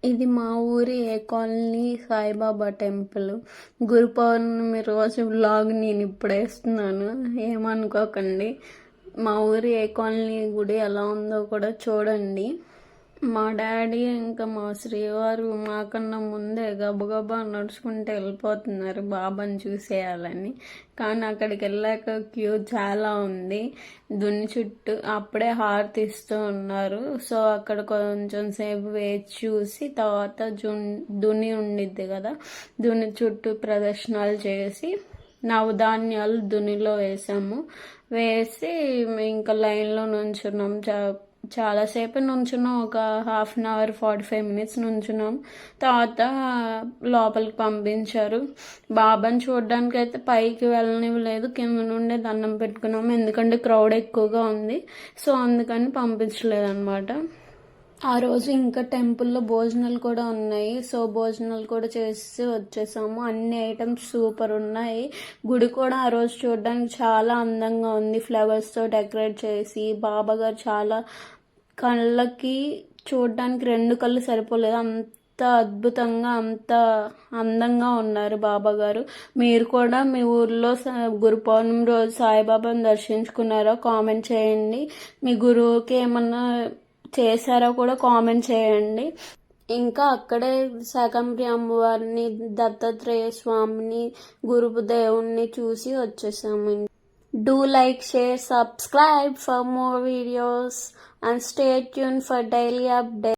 ఇది మా ఊరి ఏ కాలనీ సాయిబాబా టెంపుల్. గురు పౌర్ణమి రోజు వ్లాగ్ నేను ఇప్పుడు వేస్తున్నాను, ఏమనుకోకండి. మా ఊరి ఏ కాలనీ గుడి ఎలా ఉందో కూడా చూడండి. మా డాడీ ఇంకా మా శ్రీవారు మాకన్నా ముందే గబగబా నడుచుకుంటూ వెళ్ళిపోతున్నారు బాబాని చూసేయాలని. కానీ అక్కడికి వెళ్ళాక క్యూ చాలా ఉంది. దుని చుట్టూ అప్పుడే హారతి ఇస్తూ ఉన్నారు. సో అక్కడ కొంచెం సేపు వేచి చూసి తర్వాత దుని ఉండిద్ది కదా, దుని చుట్టూ ప్రదర్శనలు చేసి నవధాన్యాలు దునిలో వేసి ఇంకా లైన్లో నుంచున్నాం. చాలాసేపు నుంచున్నాం, ఒక 1/2 అవర్ 45 మినిట్స్ నుంచున్నాం. తర్వాత లోపలికి పంపించారు. బాబాని చూడడానికి అయితే పైకి వెళ్ళనివ్వలేదు, కింద నుండే దండం పెట్టుకున్నాము. ఎందుకంటే క్రౌడ్ ఎక్కువగా ఉంది, సో అందుకని పంపించలేదు అనమాట. ఆ రోజు ఇంకా టెంపుల్లో భోజనాలు కూడా ఉన్నాయి. సో భోజనాలు కూడా చేసి వచ్చేసాము. అన్ని ఐటమ్స్ సూపర్ ఉన్నాయి. గుడి కూడా ఆ రోజు చూడడానికి చాలా అందంగా ఉంది. ఫ్లవర్స్తో డెకరేట్ చేసి బాబా గారు చాలా కళ్ళకి చూడడానికి 2 కళ్ళు సరిపోలేదు, అంత అద్భుతంగా అంత అందంగా ఉన్నారు బాబా గారు. మీరు కూడా మీ ఊర్లో గురు పౌర్ణమి రోజు సాయిబాబాను దర్శించుకున్నారో కామెంట్ చేయండి. మీ గురువుకి ఏమన్నా చేశారో కూడా కామెంట్ చేయండి. ఇంకా అక్కడే శాకంబరి అమ్మవారిని, దత్తాత్రేయ స్వామిని, గురుదేవుణ్ణి చూసి వచ్చేసాము. Do like, share, subscribe for more videos and stay tuned for daily updates.